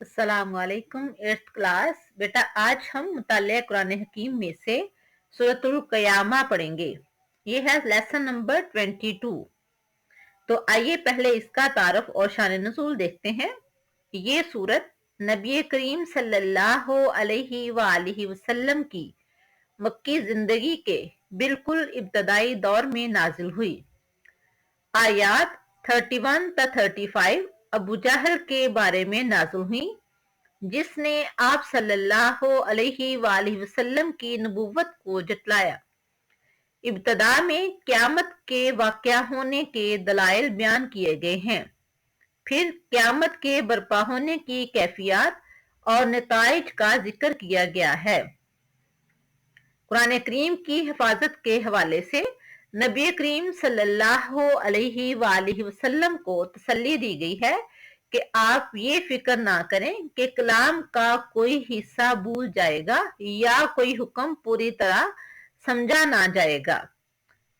अस्सलाम वालेकुम 8th class. बेटा आज हम मुतालिया कुरान हकीम में से सूरतुल क़यामा पढ़ेंगे। ये है लेसन नंबर 22। तो आइए पहले इसका तारफ और शान नुज़ूल देखते हैं। ये सूरत नबी करीम सल्लल्लाहु अलैहि वालिहि वसल्लम की मक्की जिंदगी के बिल्कुल इब्तदाई दौर में नाजिल हुई। आयात 31 ता 35 अबू जहल के बारे में नाजिल हुई, जिसने आप सल्लल्लाहु अलैहि वसल्लम की नबूवत को जटलाया। इब्तदा में क़यामत के वाक़या होने के दलाइल बयान किए गए हैं। फिर क़यामत के बर्पा होने की कैफियत और नताइज का जिक्र किया गया है। कुरान करीम की हिफाजत के हवाले से नबी करीम सल्लल्लाहु अलैहि वसल्लम को तसल्ली दी गई है कि आप ये फिक्र ना करें कि कलाम का कोई हिस्सा भूल जाएगा या कोई हुक्म पूरी तरह समझा ना जाएगा।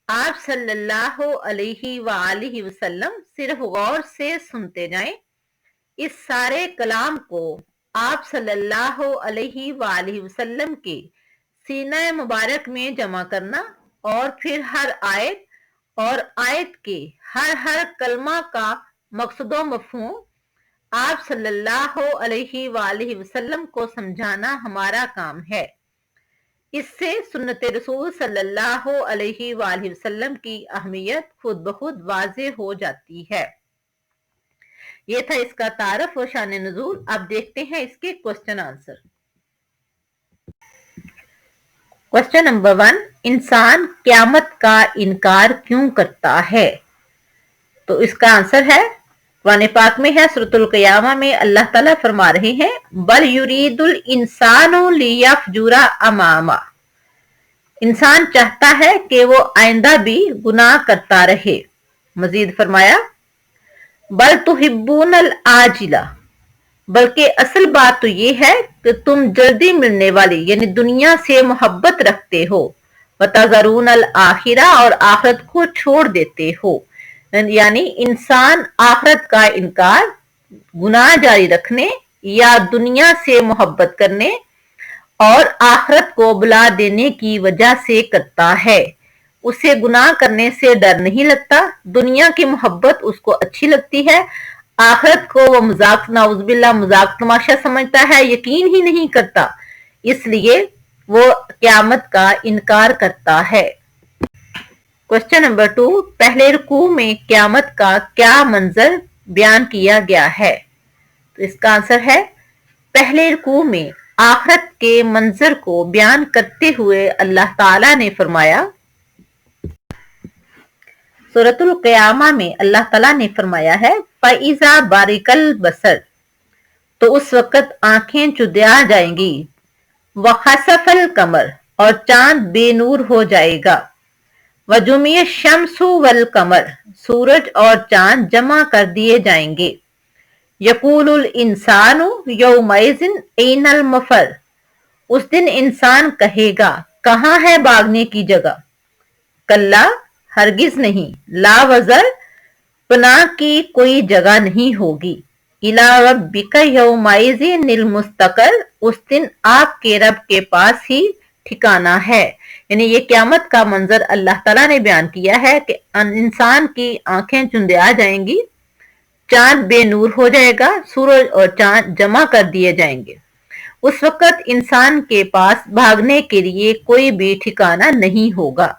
आप सल्लल्लाहु अलैहि वसल्लम सिर्फ गौर से सुनते जाएं। इस सारे कलाम को आप सल्लल्लाहु अलैहि वसल्लम के सीना मुबारक में जमा करना और फिर हर आयत और आयत के हर कलमा का मकसद व मफहूम आप सल्लल्लाहु अलैहि वसल्लम को समझाना हमारा काम है। इससे सुन्नत रसूल सल्लल्लाहु अलैहि वसल्लम की अहमियत खुद ब खुद वाज़ेह हो जाती है। ये था इसका तारफ और शान नुज़ूल। अब देखते हैं इसके क्वेश्चन आंसर। क्वेश्चन नंबर 1, इंसान क़यामत का इनकार क्यों करता है? तो इसका आंसर है, कुरान पाक में है सूरतुल क़यामा में अल्लाह ताला फरमा रहे हैं, बल युरीदुल इंसानु लियफजुरा अमामा। इंसान चाहता है कि वो आइंदा भी गुनाह करता रहे। मजीद फरमाया, बल तुहिब्बूनल आजिला, बल्कि असल बात तो ये है कि तुम जल्दी मिलने वाली यानी दुनिया से मोहब्बत रखते हो। वतज़रूनल आखिरा, और आखिरत को छोड़ देते हो। यानी इंसान आखिरत का इनकार गुनाह जारी रखने या दुनिया से मोहब्बत करने और आखिरत को बुला देने की वजह से करता है। उसे गुनाह करने से डर नहीं लगता। दुनिया की मोहब्बत उसको अच्छी लगती है। आखिरत को वो मजाक, नाउज़ुबिल्लाह, मजाक तमाशा समझता है, यकीन ही नहीं करता। इसलिए वो क़यामत का इनकार करता है। क्वेश्चन नंबर 2, पहले रुकू में क़यामत का क्या मंजर बयान किया गया है? तो इसका आंसर है, पहले रुकू में आखिरत के मंजर को बयान करते हुए अल्लाह ताला ने फरमाया, सूरतुल क़यामा में अल्लाह ताला ने फरमाया है, फ़इज़ा बारिकल बसर, तो उस वक़्त आंखें चुदिया जाएंगी। वखसफल कमर, और चांद बेनूर हो जाएगा। वजुमिय शम्सु वल कमर, सूरज और चांद जमा कर दिए जाएंगे। यकूलुल इंसानु यौमइज़िन ऐनल मफर, उस दिन इंसान कहेगा, कहाँ है भागने की जगह? कल्ला, हरगिज नहीं, ला वज़र, पनाह की कोई जगह नहीं होगी। इला रब्बिका यौमइज़िनिल मुस्तक़र, उस दिन आपके रब के पास ही ठिकाना है। यानी ये क़यामत का मंजर अल्लाह ताला ने बयान किया है कि इंसान की आंखें चुंदिया जाएंगी, चांद बेनूर हो जाएगा, सूरज और चांद जमा कर दिए जाएंगे। उस वक्त इंसान के पास भागने के लिए कोई भी ठिकाना नहीं होगा।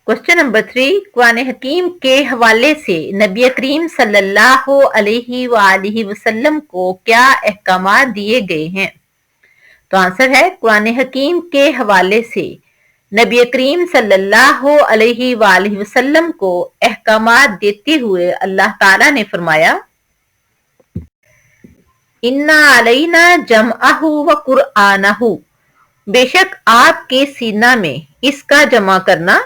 क्वेश्चन नंबर 3, कुरान हकीम के हवाले से नबी करीम सल्लल्लाहु अलैहि वसल्लम को क्या अहकामात दिए गए हैं? तो आंसर है, कुरान हकीम के हवाले से नबी करीम सल्लल्लाहु अलैहि वसल्लम को अहकामात देते हुए अल्लाह ताला ने फरमाया, इन्ना अलैना जमअहु व कुरआनहु, बेशक आपके सीना में इसका जमा करना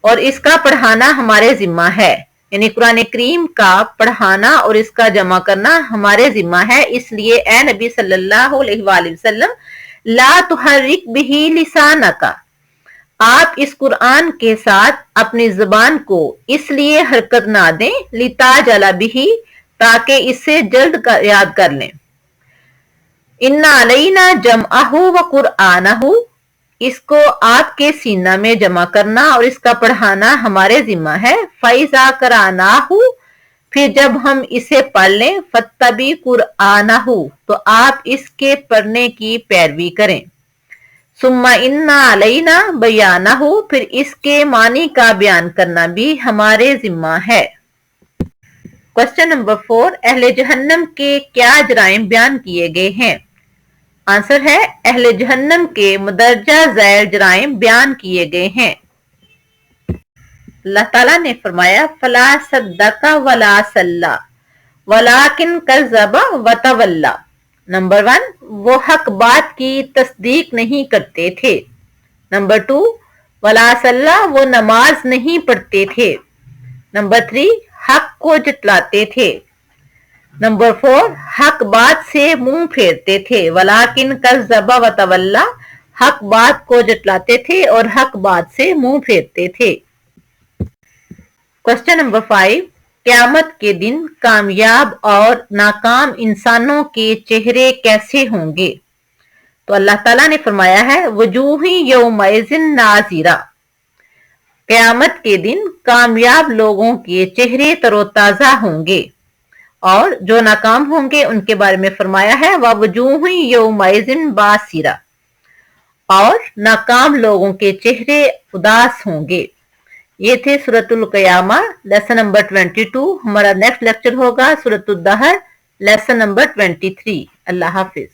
और इसका पढ़ाना हमारे जिम्मा है। यानी कुरान करीम का पढ़ाना और इसका जमा करना हमारे जिम्मा है। इसलिए ए नबी सल्लल्लाहु अलैहि वसल्लम, ला तुहर्रिक बिही लिसानका, आप इस कुरान के साथ अपनी जुबान को इसलिए हरकत ना दें, लिताजला बिही, ताकि इसे जल्द याद कर लें। इन्ना अलैना जमअहु व कुरआनहु, इसको आपके सीना में जमा करना और इसका पढ़ाना हमारे जिम्मा है। फैज़ा करानाहु, फिर जब हम इसे पढ़ लें, फत्तबी कुरआनहु, तो आप इसके पढ़ने की पैरवी करें। सुम्मा इन्ना अलैना बयानहु, फिर इसके मानी का बयान करना भी हमारे जिम्मा है। क्वेश्चन नंबर 4, अहले जहन्नम के क्या जराइम बयान किए गए हैं? आंसर है अहले जहन्नम के मुदर्जा ज़ैल जराइम बयान किए गए हैं। अल्लाह ताला ने फरमाया, फला सद्दका वला सल्ला वलाकिन कज़्ज़बा व तवल्ला। नंबर 1, वो हक बात की तस्दीक नहीं करते थे। नंबर 2, वला सल्ला, वो नमाज नहीं पढ़ते थे। नंबर 3, हक को जतलाते थे। नंबर 4, हक बात से मुंह फेरते थे। वलाकिन कज़्ज़बा व तवल्ला, हक बात को जतलाते थे और हक बात से मुंह फेरते थे। क्वेश्चन नंबर 5, क़यामत के दिन कामयाब और नाकाम इंसानों के चेहरे कैसे होंगे? तो अल्लाह ताला ने फरमाया है, वजूही यौमइज़िन नाज़िरा, क़यामत के दिन कामयाब लोगों के चेहरे तरोताजा होंगे, और जो नाकाम होंगे उनके बारे में फरमाया है, वजूही यौमइज़िन बासिरा, और नाकाम लोगों के चेहरे उदास होंगे। ये थे सूरतुल क़यामा लेसन नंबर 22। हमारा नेक्स्ट लेक्चर होगा सूरतुद दहर लेसन नंबर 23। अल्लाह हाफिज।